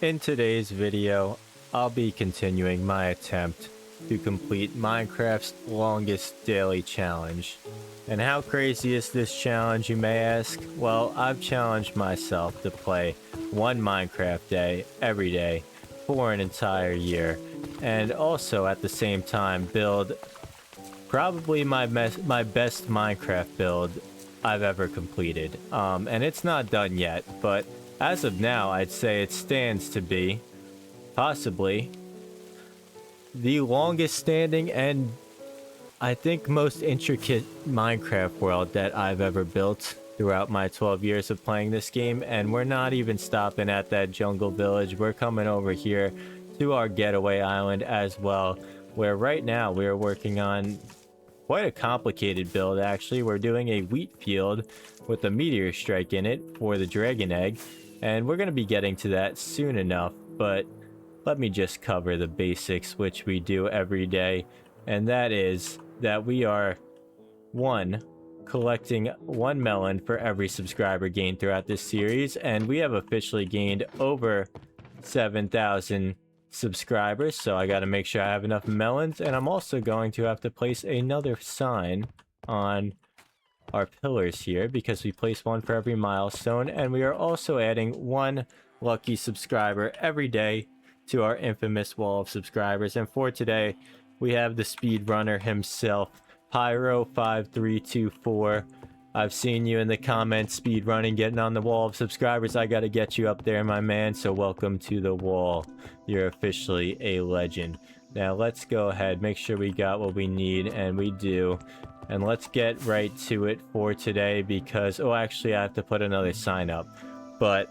In today's video, I'll be continuing my attempt to complete Minecraft's longest daily challenge. And how crazy is this challenge, you may ask? Well, I've challenged myself to play one Minecraft day every day for an entire year, and also at the same time build probably my best Minecraft build I've ever completed. And it's not done yet, but as of now, I'd say it stands to be possibly the longest standing and I think most intricate Minecraft world that I've ever built throughout my 12 years of playing this game. And we're not even stopping at that jungle village. We're coming over here to our getaway island as well, where right now we're working on quite a complicated build. Actually, we're doing a wheat field with a meteor strike in it for the dragon egg, and we're going to be getting to that soon enough. But let me just cover the basics, which we do every day, and that is that we are collecting one melon for every subscriber gained throughout this series, and we have officially gained over 7,000 subscribers, so I got to make sure I have enough melons. And I'm also going to have to place another sign on our pillars here because we place one for every milestone, and we are also adding one lucky subscriber every day to our infamous wall of subscribers. And for today, we have the speedrunner himself, Pyro5324. I've seen you in the comments speedrunning, getting on the wall of subscribers. I gotta get you up there, my man, so welcome to the wall. You're officially a legend. Now let's go ahead, make sure we got what we need, and we do. And let's get right to it for today because, oh, actually I have to put another sign up. But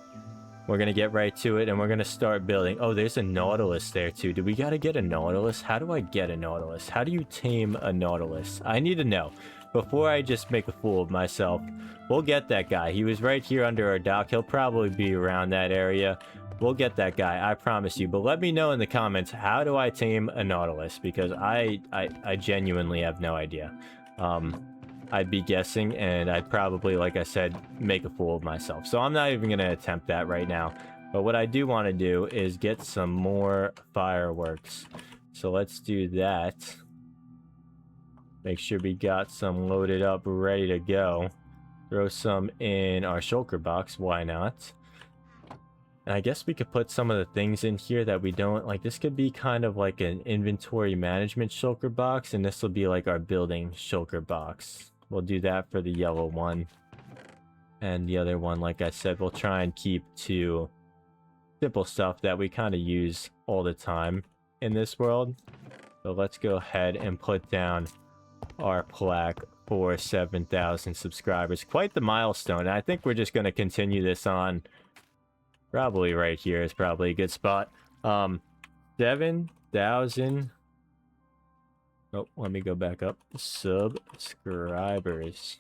we're gonna get right to it and we're gonna start building. Oh, there's a Nautilus there too. Do we gotta get a Nautilus? How do I get a Nautilus? How do you tame a Nautilus? I need to know before I just make a fool of myself. We'll get that guy. He was right here under our dock. He'll probably be around that area. We'll get that guy, I promise you. But let me know in the comments, how do I tame a Nautilus? Because I genuinely have no idea. I'd be guessing, and I'd probably, like I said, make a fool of myself. So I'm not even going to attempt that right now. But what I do want to do is get some more fireworks. So let's do that. Make sure we got some loaded up, ready to go. Throw some in our shulker box, why not? And I guess we could put some of the things in here that we don't, like this could be kind of like an inventory management shulker box, and this will be like our building shulker box. We'll do that for the yellow one. And the other one, like I said, we'll try and keep to simple stuff that we kind of use all the time in this world. So let's go ahead and put down our plaque for 7,000 subscribers. Quite the milestone. And I think we're just going to continue this on. Probably right here is probably a good spot. 7,000. Oh, let me go back up. Subscribers.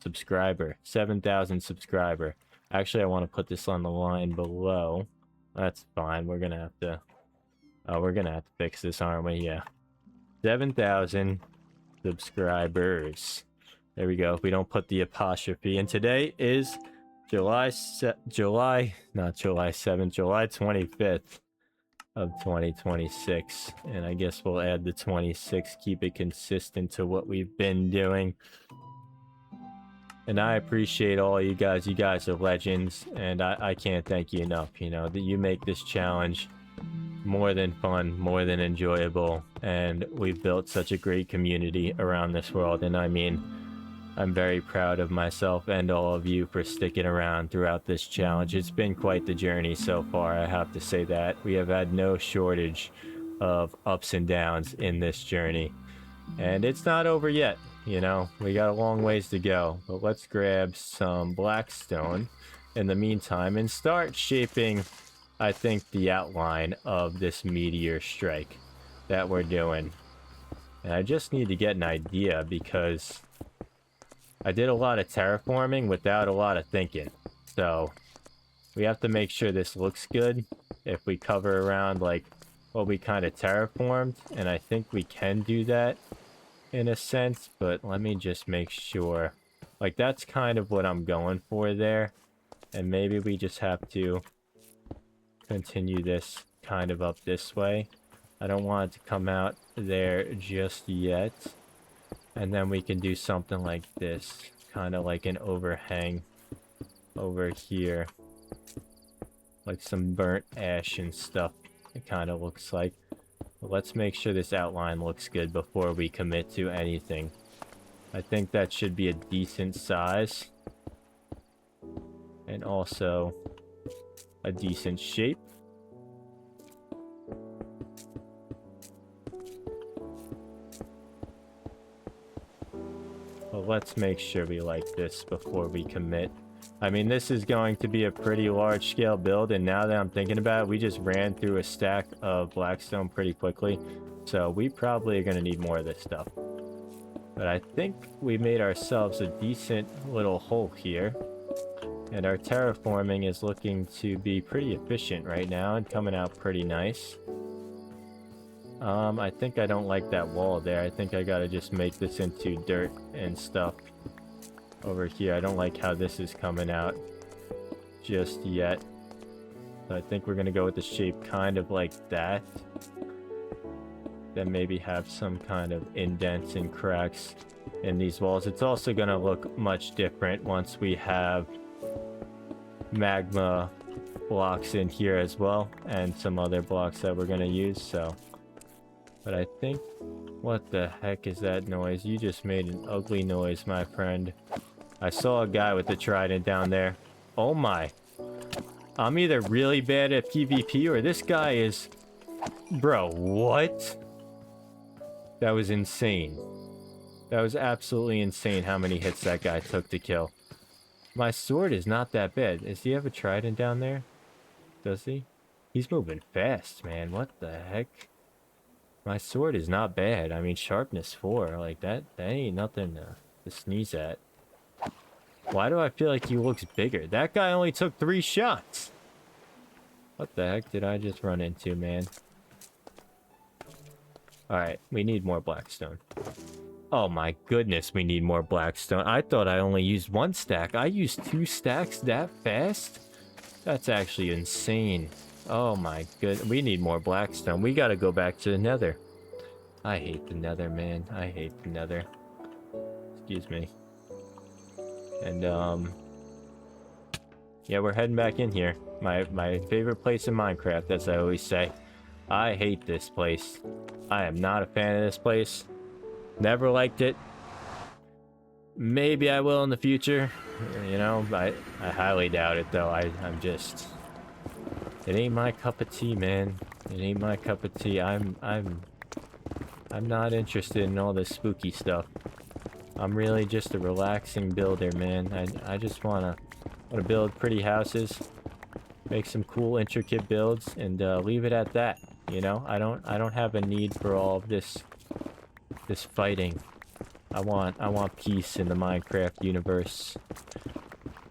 Subscriber. 7,000 subscriber. Actually, I want to put this on the line below. That's fine. We're gonna have to. We're gonna have to fix this, aren't we? Yeah. 7,000 subscribers. There we go. We don't put the apostrophe. And today is July 25th of 2026, and I guess we'll add the 26, keep it consistent to what we've been doing. And I appreciate all you guys are legends, and I can't thank you enough, you know, that you make this challenge more than fun, more than enjoyable, and we've built such a great community around this world. And I mean, I'm very proud of myself and all of you for sticking around throughout this challenge. It's been quite the journey so far, I have to say that. We have had no shortage of ups and downs in this journey. And it's not over yet, you know. We got a long ways to go. But let's grab some blackstone in the meantime and start shaping, I think, the outline of this meteor strike that we're doing. And I just need to get an idea because I did a lot of terraforming without a lot of thinking. So we have to make sure this looks good if we cover around like what we kind of terraformed. And I think we can do that in a sense, but let me just make sure. Like that's kind of what I'm going for there. And maybe we just have to continue this kind of up this way. I don't want it to come out there just yet. And then we can do something like this, kind of like an overhang over here. Like some burnt ash and stuff, it kind of looks like. But let's make sure this outline looks good before we commit to anything. I think that should be a decent size. And also a decent shape. But let's make sure we like this before we commit. I mean, this is going to be a pretty large scale build, and now that I'm thinking about it, we just ran through a stack of blackstone pretty quickly. So we probably are going to need more of this stuff. But I think we made ourselves a decent little hole here. And our terraforming is looking to be pretty efficient right now and coming out pretty nice. I think I don't like that wall there. I think I gotta just make this into dirt and stuff over here. I don't like how this is coming out just yet. So I think we're gonna go with the shape kind of like that. Then maybe have some kind of indents and cracks in these walls. It's also gonna look much different once we have magma blocks in here as well, and some other blocks that we're gonna use. So, but I think, what the heck is that noise? You just made an ugly noise, my friend. I saw a guy with the trident down there. Oh my. I'm either really bad at PvP or this guy is... Bro, what? That was insane. That was absolutely insane how many hits that guy took to kill. My sword is not that bad. Does he have a trident down there? Does he? He's moving fast, man. What the heck? My sword is not bad. I mean, sharpness 4. Like, that ain't nothing to sneeze at. Why do I feel like he looks bigger? That guy only took 3 shots. What the heck did I just run into, man? Alright, we need more blackstone. Oh my goodness, we need more blackstone. I thought I only used 1 stack. I used 2 stacks that fast? That's actually insane. Oh my good. We need more blackstone. We gotta go back to the nether. I hate the nether, man. I hate the nether. Excuse me. And, yeah, we're heading back in here. My favorite place in Minecraft, as I always say. I hate this place. I am not a fan of this place. Never liked it. Maybe I will in the future. You know, I highly doubt it, though. I'm just... It ain't my cup of tea, man. It ain't my cup of tea. I'm not interested in all this spooky stuff. I'm really just a relaxing builder, man. I just wanna build pretty houses, make some cool, intricate builds, and leave it at that. You know, I don't have a need for all of this fighting. I want peace in the Minecraft universe.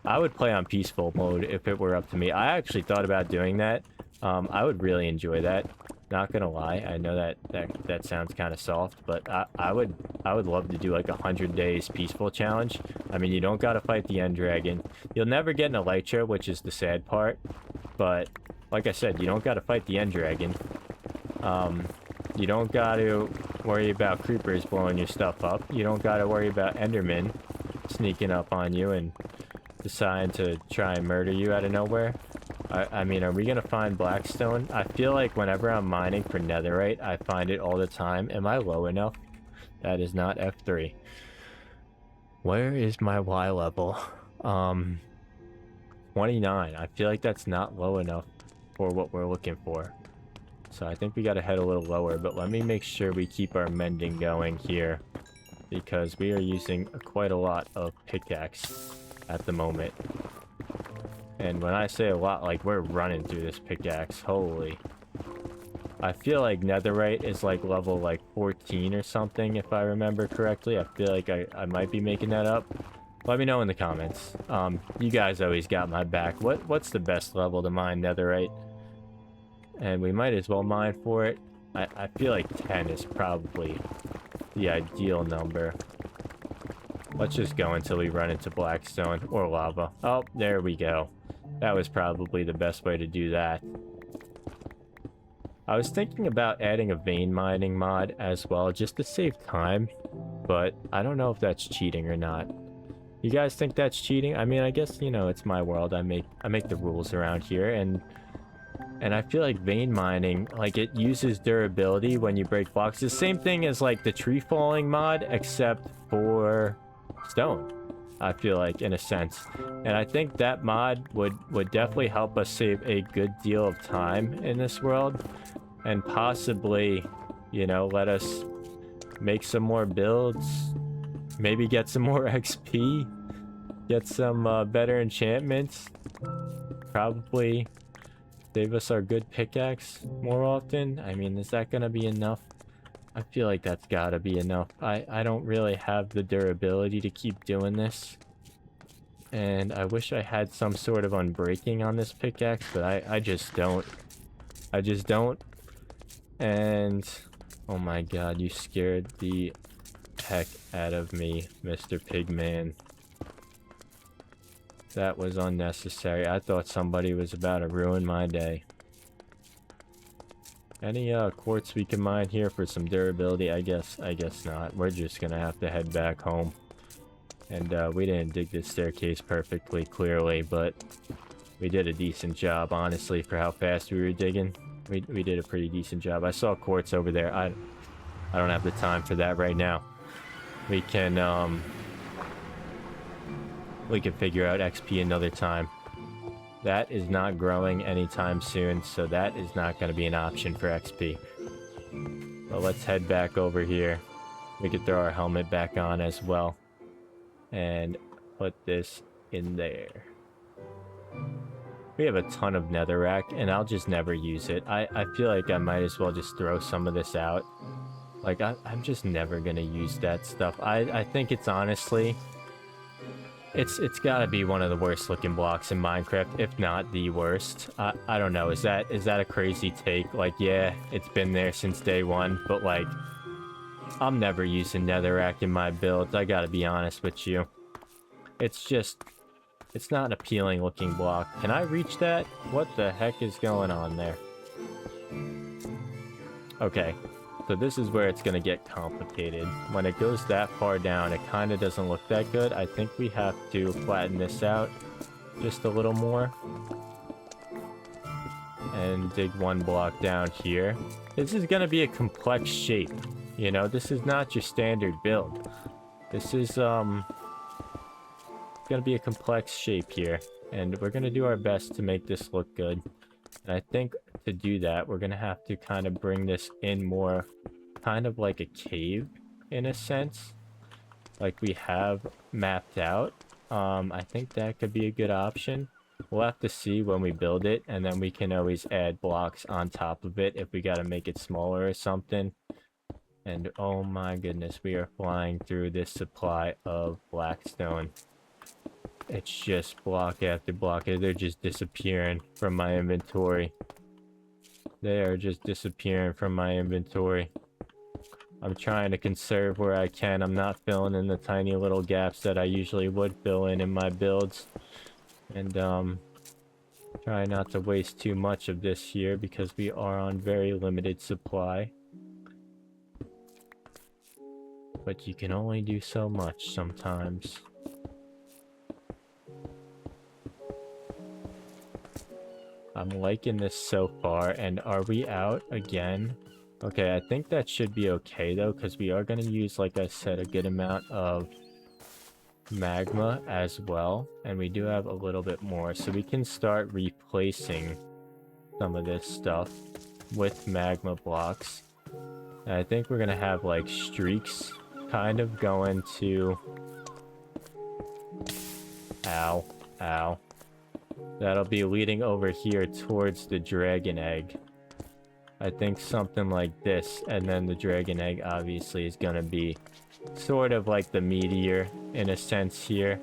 I would play on peaceful mode if it were up to me. I actually thought about doing that. I would really enjoy that. Not gonna lie, I know that sounds kind of soft, but I would love to do like 100 days peaceful challenge. I mean, you don't gotta fight the end dragon. You'll never get an elytra, which is the sad part. But like I said, you don't gotta fight the end dragon. You don't gotta worry about creepers blowing your stuff up. You don't gotta worry about endermen sneaking up on you and deciding to try and murder you out of nowhere. I mean, are we gonna find blackstone? I feel like whenever I'm mining for netherite, I find it all the time. Am I low enough? That is not F3. Where is my Y level? 29. I feel like that's not low enough for what we're looking for. So I think we gotta head a little lower, but let me make sure we keep our mending going here, because we are using quite a lot of pickaxe at the moment. And when I say a lot, like, we're running through this pickaxe. Holy. I feel like netherite is like level like 14 or something, if I remember correctly. I feel like I might be making that up. Let me know in the comments. You guys always got my back. What's the best level to mine netherite? And we might as well mine for it. I feel like 10 is probably the ideal number. Let's just go until we run into blackstone or lava. Oh, there we go. That was probably the best way to do that. I was thinking about adding a vein mining mod as well, just to save time, but I don't know if that's cheating or not. You guys think that's cheating? I mean, I guess, you know, it's my world. I make the rules around here, and I feel like vein mining, like, it uses durability when you break blocks. The same thing as like the tree falling mod, except for stone, I feel like, in a sense. And I think that mod would definitely help us save a good deal of time in this world, and possibly, you know, let us make some more builds, maybe get some more XP, get some better enchantments, probably save us our good pickaxe more often. I mean, is that gonna be enough? I feel like that's gotta be enough. I don't really have the durability to keep doing this. And I wish I had some sort of unbreaking on this pickaxe, but I just don't. I just don't. And oh my god, you scared the heck out of me, Mr. Pigman. That was unnecessary. I thought somebody was about to ruin my day. Any quartz we can mine here for some durability? I guess not. We're just gonna have to head back home. And we didn't dig this staircase perfectly clearly, but we did a decent job, honestly, for how fast we were digging. We did a pretty decent job. I saw quartz over there. I don't have the time for that right now. We can figure out XP another time. That is not growing anytime soon, so that is not going to be an option for XP. But let's head back over here. We could throw our helmet back on as well. And put this in there. We have a ton of netherrack, and I'll just never use it. I feel like I might as well just throw some of this out. Like, I'm just never gonna use that stuff. I think it's honestly... It's gotta be one of the worst looking blocks in Minecraft, if not the worst. I don't know, is that a crazy take? Like, yeah, it's been there since day one, but like... I'm never using netherrack in my builds, I gotta be honest with you. It's just... It's not an appealing looking block. Can I reach that? What the heck is going on there? Okay, so this is where it's gonna get complicated. When it goes that far down, it kind of doesn't look that good. I think we have to flatten this out just a little more. And dig one block down here. This is gonna be a complex shape. You know, this is not your standard build. This is, gonna be a complex shape here, and we're gonna do our best to make this look good. And I think to do that, we're gonna have to kind of bring this in more kind of like a cave in a sense, like we have mapped out. I think that could be a good option. We'll have to see when we build it, and then we can always add blocks on top of it if we gotta make it smaller or something. And oh my goodness, we are flying through this supply of blackstone. It's just block after block. They're just disappearing from my inventory. They are just disappearing from my inventory. I'm trying to conserve where I can. I'm not filling in the tiny little gaps that I usually would fill in my builds. And try not to waste too much of this here because we are on very limited supply. But you can only do so much sometimes. I'm liking this so far, and are we out again? Okay, I think that should be okay though, because we are going to use, like I said, a good amount of magma as well, and we do have a little bit more, so we can start replacing some of this stuff with magma blocks. And I think we're going to have like streaks kind of going to... Ow, ow. That'll be leading over here towards the dragon egg. I think something like this, and then the dragon egg obviously is gonna be sort of like the meteor in a sense here.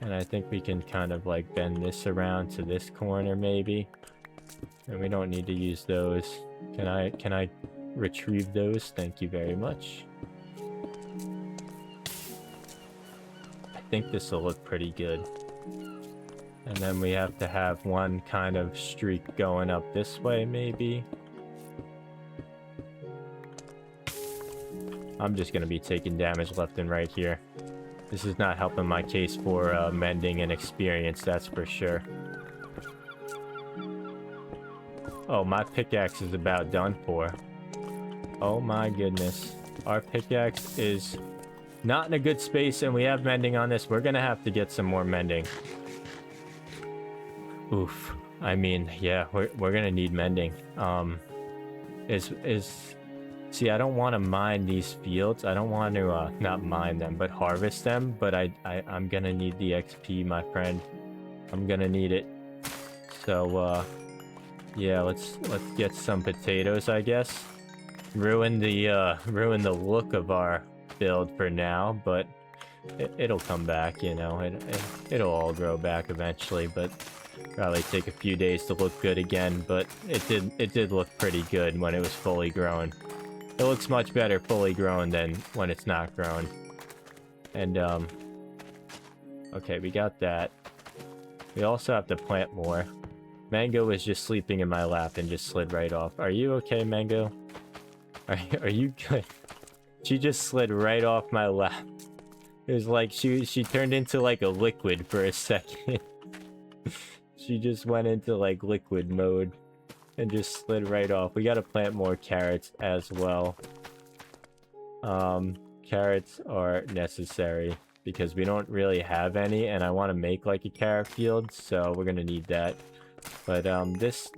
And I think we can kind of like bend this around to this corner maybe. And we don't need to use those. Can I retrieve those? Thank you very much. I think this will look pretty good. And then we have to have one kind of streak going up this way, maybe. I'm just gonna be taking damage left and right here. This is not helping my case for mending and experience, that's for sure. Oh, my pickaxe is about done for. Oh my goodness. Our pickaxe is not in a good space, and we have mending on this. We're gonna have to get some more mending. Oof. I mean, yeah, we're gonna need mending. See, I don't want to mine these fields. I don't want to not mine them, but harvest them. But I'm gonna need the XP, my friend. I'm gonna need it. So yeah, let's get some potatoes, I guess. Ruin the look of our build for now, but it'll come back, you know. It'll all grow back eventually, but probably take a few days to look good again. But it did look pretty good when it was fully grown. It looks much better fully grown than when it's not grown. And okay, we got that. We also have to plant more. Mango was just sleeping in my lap and just slid right off. Are you okay, Mango? Are you good? She just slid right off my lap. It was like she turned into like a liquid for a second. She just went into like liquid mode and just slid right off. We gotta plant more carrots as well. Carrots are necessary because we don't really have any, and I want to make like a carrot field, so we're gonna need that. But this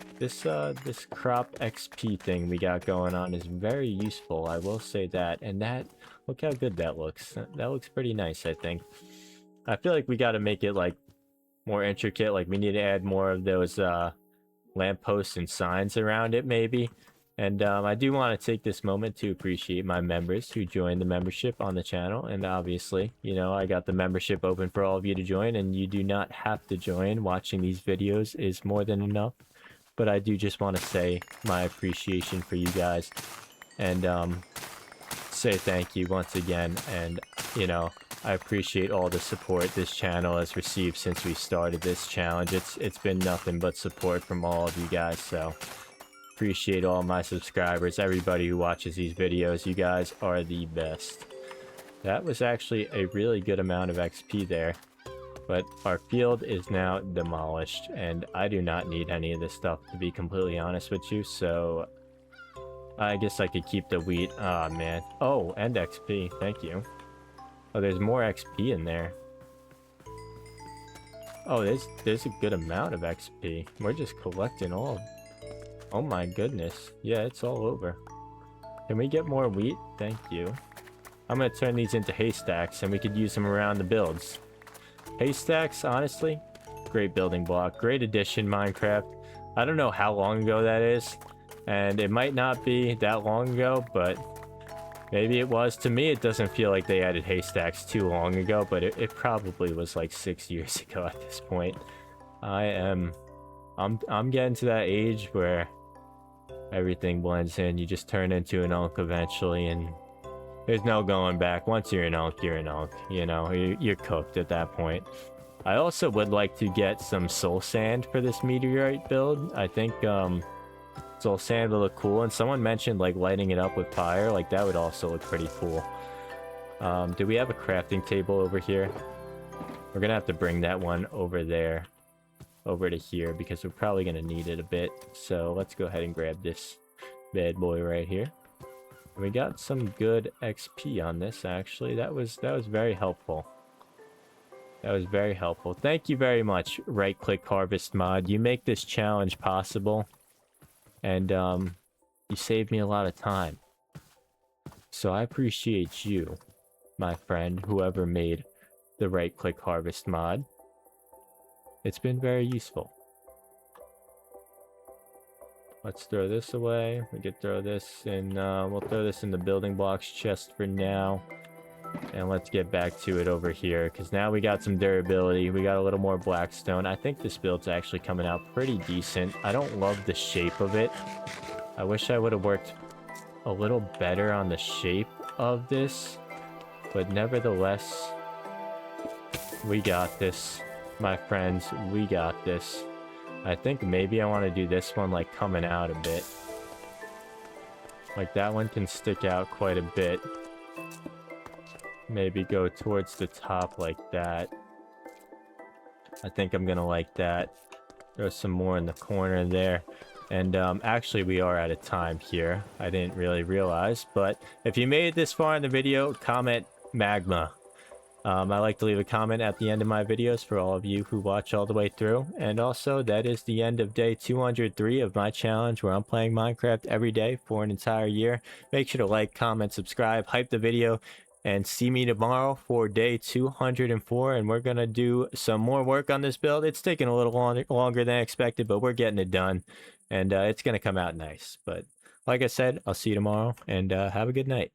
crop XP thing we got going on is very useful, I will say that. And that, look how good that looks. That looks pretty nice, I think. I feel like we got to make it like more intricate. Like we need to add more of those lampposts and signs around it, maybe. And I do want to take this moment to appreciate my members who joined the membership on the channel. And obviously, you know, I got the membership open for all of you to join, and you do not have to join. Watching these videos is more than enough. But I do just want to say my appreciation for you guys and say thank you once again. And, you know, I appreciate all the support this channel has received since we started this challenge. It's been nothing but support from all of you guys, so appreciate all my subscribers, everybody who watches these videos. You guys are the best. That was actually a really good amount of XP there. But our field is now demolished, and I do not need any of this stuff, to be completely honest with you, so I guess I could keep the wheat. Ah, man. Oh, and XP. Thank you. Oh, there's more XP in there. Oh, there's a good amount of XP. We're just collecting all. Oh my goodness. Yeah, it's all over. Can we get more wheat? Thank you. I'm gonna turn these into haystacks, and we could use them around the builds. Haystacks, honestly, great building block. Great addition, Minecraft. I don't know how long ago that is, and it might not be that long ago, but maybe it was. To me, it doesn't feel like they added haystacks too long ago, but it probably was like 6 years ago at this point. I'm getting to that age where everything blends in. You just turn into an elk eventually, and there's no going back. Once you're an elk, you're an elk. You know, you're cooked at that point. I also would like to get some soul sand for this meteorite build. I think soul sand will look cool, and someone mentioned like lighting it up with fire. Like that would also look pretty cool. Do we have a crafting table over here? We're gonna have to bring that one over there, over to here, because we're probably gonna need it a bit. So let's go ahead and grab this bad boy right here. We got some good XP on this, actually. That was very helpful. That was very helpful. Thank you very much, Right Click Harvest Mod. You make this challenge possible, and you saved me a lot of time. So I appreciate you, my friend, whoever made the Right Click Harvest Mod. It's been very useful. Let's throw this away. We could throw this in, we'll throw this in the building blocks chest for now. And let's get back to it over here, because now we got some durability. We got a little more blackstone. I think this build's actually coming out pretty decent. I don't love the shape of it. I wish I would have worked a little better on the shape of this. But nevertheless, we got this, my friends. We got this. I think maybe I want to do this one like coming out a bit. Like that one can stick out quite a bit. Maybe go towards the top like that. I think I'm gonna like that. There's some more in the corner there. And actually we are out of time here. I didn't really realize, but if you made it this far in the video, comment magma. I like to leave a comment at the end of my videos for all of you who watch all the way through. And also, that is the end of day 203 of my challenge where I'm playing Minecraft every day for an entire year. Make sure to like, comment, subscribe, hype the video, and see me tomorrow for day 204. And we're going to do some more work on this build. It's taking a little longer than expected, but we're getting it done. And it's going to come out nice. But like I said, I'll see you tomorrow, and have a good night.